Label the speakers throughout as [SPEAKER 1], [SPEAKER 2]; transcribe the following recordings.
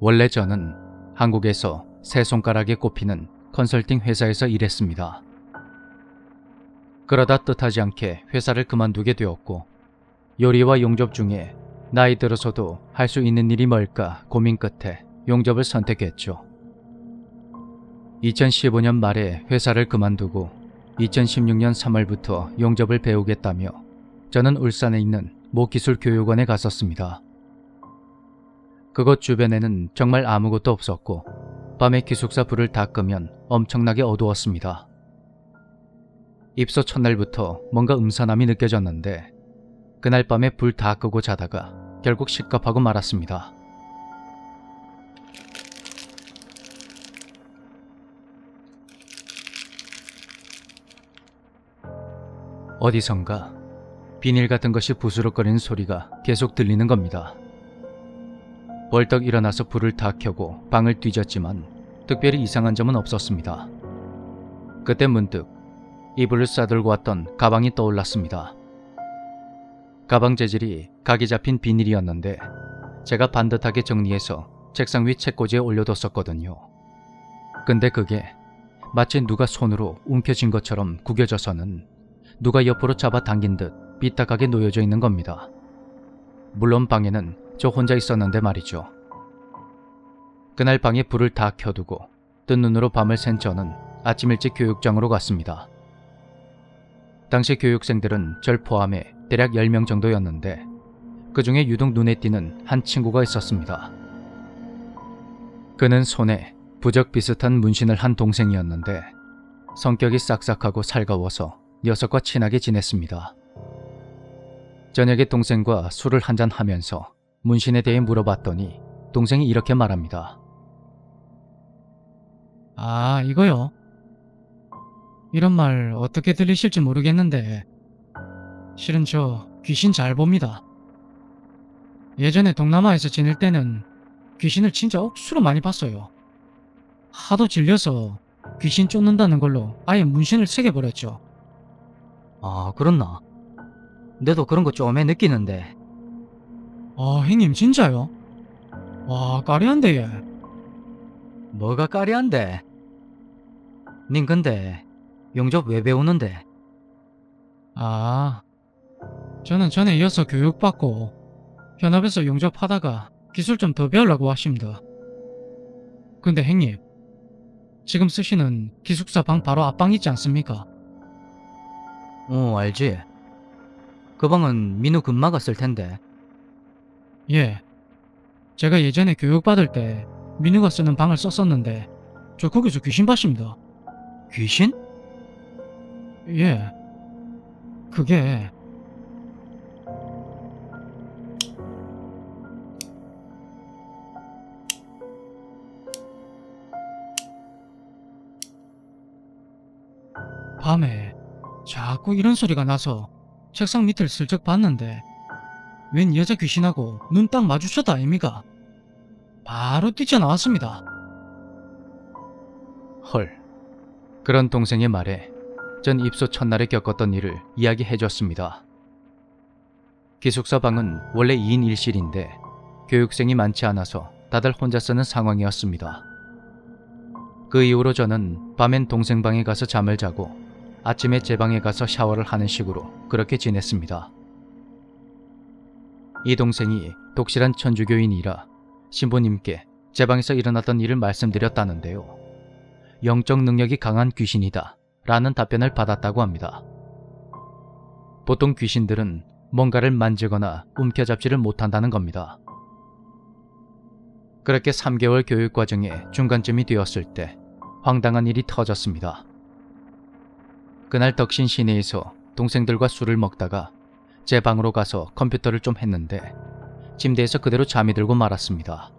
[SPEAKER 1] 원래 저는 한국에서 세 손가락에 꼽히는 컨설팅 회사에서 일했습니다. 그러다 뜻하지 않게 회사를 그만두게 되었고 요리와 용접 중에 나이 들어서도 할 수 있는 일이 뭘까 고민 끝에 용접을 선택했죠. 2015년 말에 회사를 그만두고 2016년 3월부터 용접을 배우겠다며 저는 울산에 있는 모 기술교육원에 갔었습니다. 그곳 주변에는 정말 아무것도 없었고 밤에 기숙사 불을 다 끄면 엄청나게 어두웠습니다. 입소 첫날부터 뭔가 음산함이 느껴졌는데 그날 밤에 불 다 끄고 자다가 결국 식겁하고 말았습니다. 어디선가 비닐 같은 것이 부스럭거리는 소리가 계속 들리는 겁니다. 벌떡 일어나서 불을 다 켜고 방을 뒤졌지만 특별히 이상한 점은 없었습니다. 그때 문득 이불을 싸들고 왔던 가방이 떠올랐습니다. 가방 재질이 각이 잡힌 비닐이었는데 제가 반듯하게 정리해서 책상 위 책꽂이에 올려뒀었거든요. 근데 그게 마치 누가 손으로 움켜쥔 것처럼 구겨져서는 누가 옆으로 잡아당긴 듯 삐딱하게 놓여져 있는 겁니다. 물론 방에는 저 혼자 있었는데 말이죠. 그날 방에 불을 다 켜두고 뜬 눈으로 밤을 샌 저는 아침 일찍 교육장으로 갔습니다. 당시 교육생들은 절 포함해 대략 10명 정도였는데 그 중에 유독 눈에 띄는 한 친구가 있었습니다. 그는 손에 부적 비슷한 문신을 한 동생이었는데 성격이 싹싹하고 살가워서 녀석과 친하게 지냈습니다. 저녁에 동생과 술을 한잔 하면서 문신에 대해 물어봤더니 동생이 이렇게 말합니다.
[SPEAKER 2] 아, 이거요? 이런 말 어떻게 들리실지 모르겠는데 실은 저 귀신 잘 봅니다. 예전에 동남아에서 지낼 때는 귀신을 진짜 억수로 많이 봤어요. 하도 질려서 귀신 쫓는다는 걸로 아예 문신을 새겨버렸죠.
[SPEAKER 3] 아, 그렇나? 내도 그런 거 좀에 느끼는데.
[SPEAKER 2] 아, 형님 진짜요? 와, 까리한데 얘.
[SPEAKER 3] 뭐가 까리한데? 닌 근데 용접 왜 배우는데?
[SPEAKER 2] 아, 저는 전에 이어서 교육받고 현업에서 용접하다가 기술 좀 더 배우려고 하십니다. 근데 형님, 지금 쓰시는 기숙사 방 바로 앞방 있지 않습니까?
[SPEAKER 3] 알지. 그 방은 민우 금마가 쓸 텐데.
[SPEAKER 2] 예. 제가 예전에 교육받을 때 민우가 쓰는 방을 썼었는데 저 거기서 귀신 봤습니다.
[SPEAKER 3] 귀신?
[SPEAKER 2] 예. 그게 밤에 자꾸 이런 소리가 나서 책상 밑을 슬쩍 봤는데 웬 여자 귀신하고 눈 딱 마주쳤다 아닙니까? 바로 뛰쳐나왔습니다.
[SPEAKER 1] 헐. 그런 동생의 말에 전 입소 첫날에 겪었던 일을 이야기해줬습니다. 기숙사 방은 원래 2인 1실인데 교육생이 많지 않아서 다들 혼자 쓰는 상황이었습니다. 그 이후로 저는 밤엔 동생 방에 가서 잠을 자고 아침에 제 방에 가서 샤워를 하는 식으로 그렇게 지냈습니다. 이 동생이 독실한 천주교인이라 신부님께 제 방에서 일어났던 일을 말씀드렸다는데요. 영적 능력이 강한 귀신이다 라는 답변을 받았다고 합니다. 보통 귀신들은 뭔가를 만지거나 움켜잡지를 못한다는 겁니다. 그렇게 3개월 교육 과정의 중간쯤이 되었을 때 황당한 일이 터졌습니다. 그날 덕신 시내에서 동생들과 술을 먹다가 제 방으로 가서 컴퓨터를 좀 했는데 침대에서 그대로 잠이 들고 말았습니다.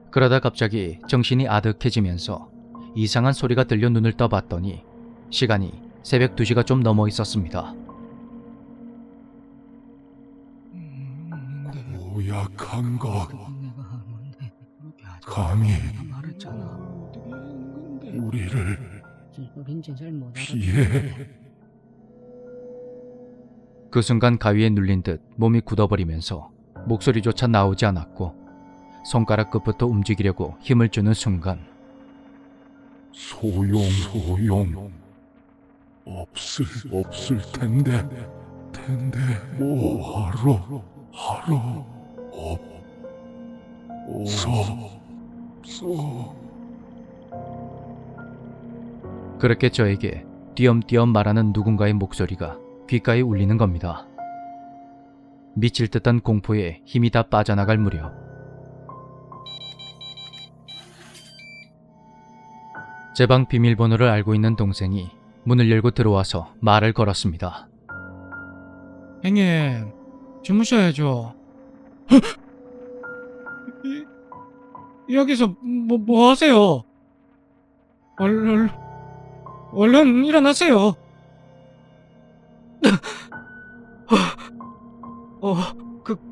[SPEAKER 1] 그러다 갑자기 정신이 아득해지면서 이상한 소리가 들려 눈을 떠봤더니 시간이 새벽 2시가 좀 넘어 있었습니다.
[SPEAKER 4] 고약한 것, 감히 우리를 피해.
[SPEAKER 1] 그 순간 가위에 눌린 듯 몸이 굳어버리면서 목소리조차 나오지 않았고 손가락 끝부터 움직이려고 힘을 주는 순간
[SPEAKER 4] 소용 없을 텐데 뭐 하러 없어.
[SPEAKER 1] 그렇게 저에게 띄엄띄엄 말하는 누군가의 목소리가 귓가에 울리는 겁니다. 미칠 듯한 공포에 힘이 다 빠져나갈 무렵 제 방 비밀번호를 알고 있는 동생이 문을 열고 들어와서 말을 걸었습니다.
[SPEAKER 2] 형님, 주무셔야죠. 여기서 뭐 하세요? 얼른 일어나세요.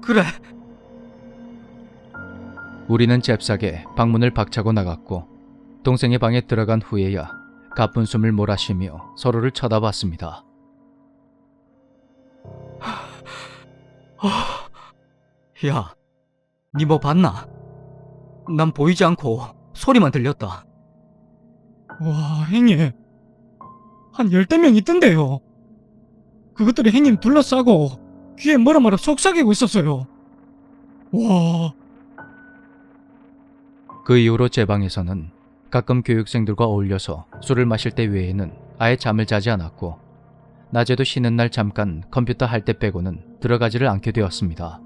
[SPEAKER 3] 그래.
[SPEAKER 1] 우리는 잽싸게 방문을 박차고 나갔고 동생의 방에 들어간 후에야 가쁜 숨을 몰아쉬며 서로를 쳐다봤습니다.
[SPEAKER 3] 야, 니 뭐 봤나? 난 보이지 않고 소리만 들렸다.
[SPEAKER 2] 와, 형님. 한 열댓 명 있던데요. 그것들이 형님 둘러싸고 귀에 뭐라 속삭이고 있었어요. 와,
[SPEAKER 1] 그 이후로 제 방에서는 가끔 교육생들과 어울려서 술을 마실 때 외에는 아예 잠을 자지 않았고 낮에도 쉬는 날 잠깐 컴퓨터 할 때 빼고는 들어가지를 않게 되었습니다.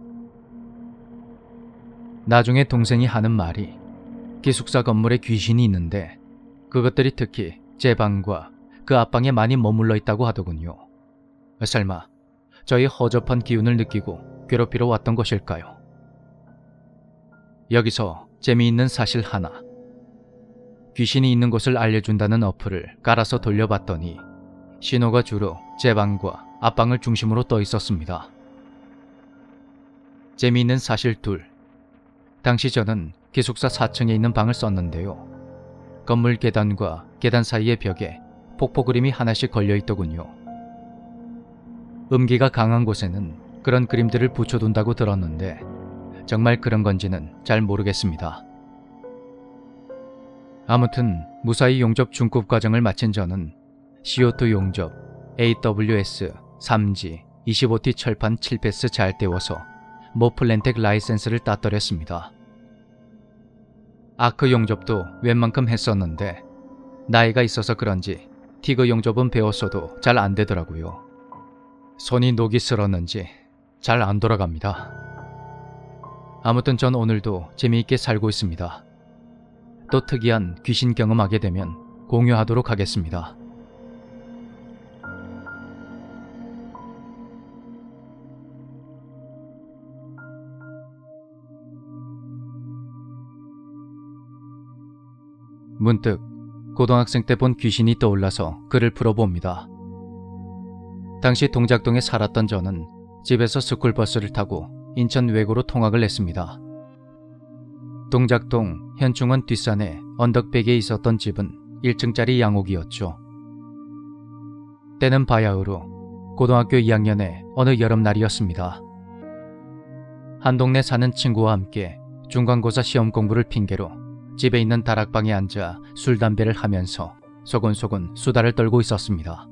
[SPEAKER 1] 나중에 동생이 하는 말이 기숙사 건물에 귀신이 있는데 그것들이 특히 제 방과 그 앞방에 많이 머물러 있다고 하더군요. 설마 저희 허접한 기운을 느끼고 괴롭히러 왔던 것일까요? 여기서 재미있는 사실 하나. 귀신이 있는 곳을 알려준다는 어플을 깔아서 돌려봤더니 신호가 주로 제 방과 앞방을 중심으로 떠 있었습니다. 재미있는 사실 둘. 당시 저는 기숙사 4층에 있는 방을 썼는데요. 건물 계단과 계단 사이의 벽에 폭포 그림이 하나씩 걸려 있더군요. 음기가 강한 곳에는 그런 그림들을 붙여둔다고 들었는데 정말 그런 건지는 잘 모르겠습니다. 아무튼 무사히 용접 중급 과정을 마친 저는 CO2 용접 AWS 3G 25T 철판 7패스 잘 때워서 모플랜텍 라이센스를 따더랬습니다. 아크 용접도 웬만큼 했었는데 나이가 있어서 그런지 티그 용접은 배웠어도 잘 안 되더라고요. 손이 녹이 슬었는지 잘 안 돌아갑니다. 아무튼 전 오늘도 재미있게 살고 있습니다. 또 특이한 귀신 경험하게 되면 공유하도록 하겠습니다. 문득 고등학생 때 본 귀신이 떠올라서 글을 풀어봅니다. 당시 동작동에 살았던 저는 집에서 스쿨버스를 타고 인천 외고로 통학을 했습니다. 동작동 현충원 뒷산에 언덕배기에 있었던 집은 1층짜리 양옥이었죠. 때는 바야흐로 고등학교 2학년의 어느 여름날이었습니다. 한 동네 사는 친구와 함께 중간고사 시험 공부를 핑계로 집에 있는 다락방에 앉아 술 담배를 하면서 소곤소곤 수다를 떨고 있었습니다.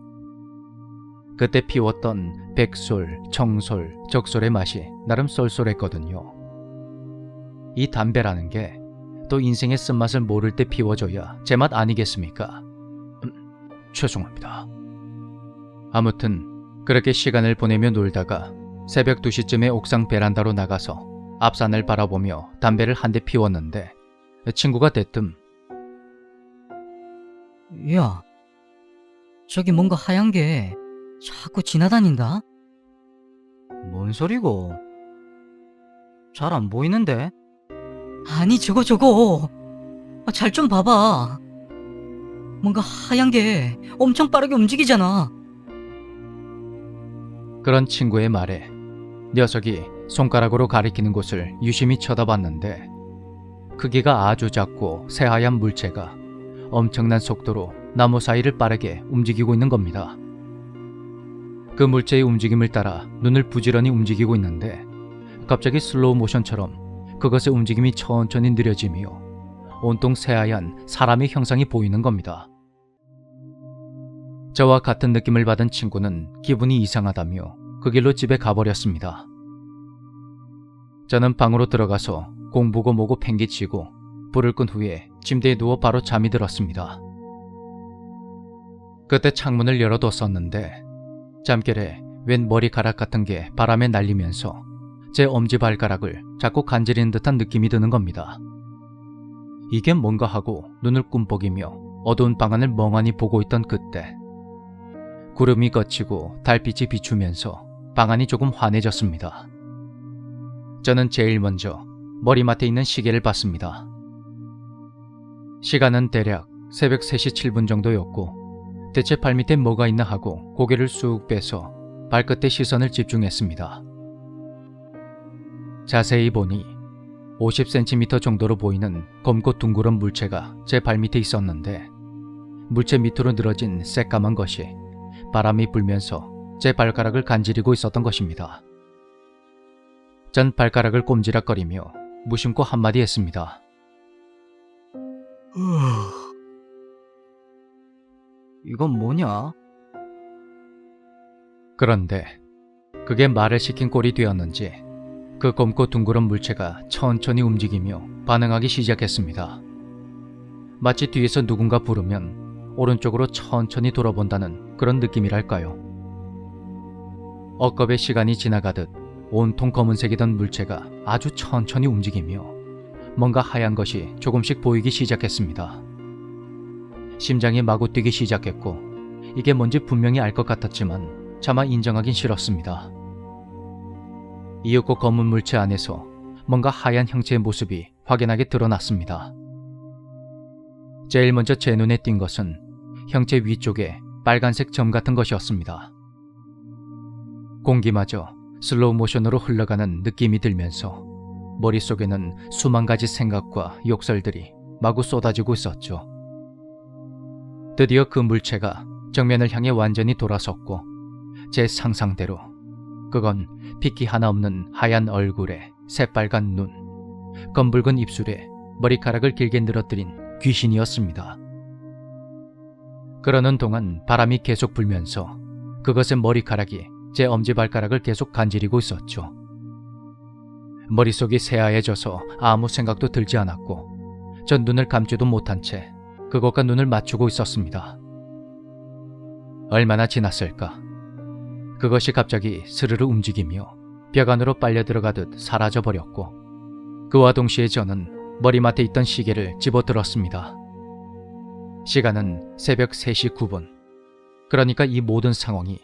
[SPEAKER 1] 그때 피웠던 백솔, 청솔, 적솔의 맛이 나름 쏠쏠했거든요. 이 담배라는 게 또 인생의 쓴맛을 모를 때 피워줘야 제맛 아니겠습니까? 죄송합니다. 아무튼 그렇게 시간을 보내며 놀다가 새벽 2시쯤에 옥상 베란다로 나가서 앞산을 바라보며 담배를 한 대 피웠는데 친구가 대뜸
[SPEAKER 3] 야, 저기 뭔가 하얀 게 자꾸 지나다닌다? 뭔 소리고? 잘 안 보이는데? 아니, 저거. 잘 좀 봐봐. 뭔가 하얀 게 엄청 빠르게 움직이잖아.
[SPEAKER 1] 그런 친구의 말에 녀석이 손가락으로 가리키는 곳을 유심히 쳐다봤는데 크기가 아주 작고 새하얀 물체가 엄청난 속도로 나무 사이를 빠르게 움직이고 있는 겁니다. 그 물체의 움직임을 따라 눈을 부지런히 움직이고 있는데 갑자기 슬로우 모션처럼 그것의 움직임이 천천히 느려지며 온통 새하얀 사람의 형상이 보이는 겁니다. 저와 같은 느낌을 받은 친구는 기분이 이상하다며 그 길로 집에 가버렸습니다. 저는 방으로 들어가서 공보고 뭐고 팽개치고 불을 끈 후에 침대에 누워 바로 잠이 들었습니다. 그때 창문을 열어뒀었는데 잠결에 웬 머리카락 같은 게 바람에 날리면서 제 엄지발가락을 자꾸 간지리는 듯한 느낌이 드는 겁니다. 이게 뭔가 하고 눈을 꿈뻑이며 어두운 방 안을 멍하니 보고 있던 그때 구름이 걷히고 달빛이 비추면서 방 안이 조금 환해졌습니다. 저는 제일 먼저 머리맡에 있는 시계를 봤습니다. 시간은 대략 새벽 3시 7분 정도였고 대체 발밑에 뭐가 있나 하고 고개를 쑥 빼서 발끝에 시선을 집중했습니다. 자세히 보니 50cm 정도로 보이는 검고 둥그런 물체가 제 발밑에 있었는데 물체 밑으로 늘어진 새까만 것이 바람이 불면서 제 발가락을 간지리고 있었던 것입니다. 전 발가락을 꼼지락거리며 무심코 한마디 했습니다.
[SPEAKER 3] 이건 뭐냐?
[SPEAKER 1] 그런데 그게 말을 시킨 꼴이 되었는지 그 검고 둥그런 물체가 천천히 움직이며 반응하기 시작했습니다. 마치 뒤에서 누군가 부르면 오른쪽으로 천천히 돌아본다는 그런 느낌이랄까요. 억겁의 시간이 지나가듯 온통 검은색이던 물체가 아주 천천히 움직이며 뭔가 하얀 것이 조금씩 보이기 시작했습니다. 심장이 마구 뛰기 시작했고 이게 뭔지 분명히 알 것 같았지만 차마 인정하긴 싫었습니다. 이윽고 검은 물체 안에서 뭔가 하얀 형체의 모습이 확연하게 드러났습니다. 제일 먼저 제 눈에 띈 것은 형체 위쪽에 빨간색 점 같은 것이었습니다. 공기마저 슬로우 모션으로 흘러가는 느낌이 들면서 머릿속에는 수만 가지 생각과 욕설들이 마구 쏟아지고 있었죠. 드디어 그 물체가 정면을 향해 완전히 돌아섰고 제 상상대로 그건 핏기 하나 없는 하얀 얼굴에 새빨간 눈, 검붉은 입술에 머리카락을 길게 늘어뜨린 귀신이었습니다. 그러는 동안 바람이 계속 불면서 그것의 머리카락이 제 엄지발가락을 계속 간지리고 있었죠. 머릿속이 새하얘져서 아무 생각도 들지 않았고 전 눈을 감지도 못한 채 그것과 눈을 맞추고 있었습니다. 얼마나 지났을까? 그것이 갑자기 스르르 움직이며 벽 안으로 빨려 들어가듯 사라져버렸고 그와 동시에 저는 머리맡에 있던 시계를 집어들었습니다. 시간은 새벽 3시 9분. 그러니까 이 모든 상황이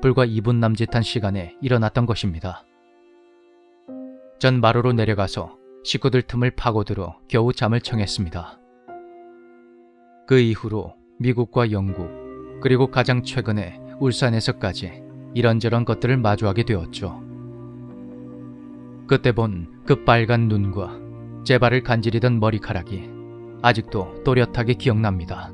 [SPEAKER 1] 불과 2분 남짓한 시간에 일어났던 것입니다. 전 마루로 내려가서 식구들 틈을 파고들어 겨우 잠을 청했습니다. 그 이후로 미국과 영국 그리고 가장 최근에 울산에서까지 이런저런 것들을 마주하게 되었죠. 그때 본 그 빨간 눈과 제 발을 간지리던 머리카락이 아직도 또렷하게 기억납니다.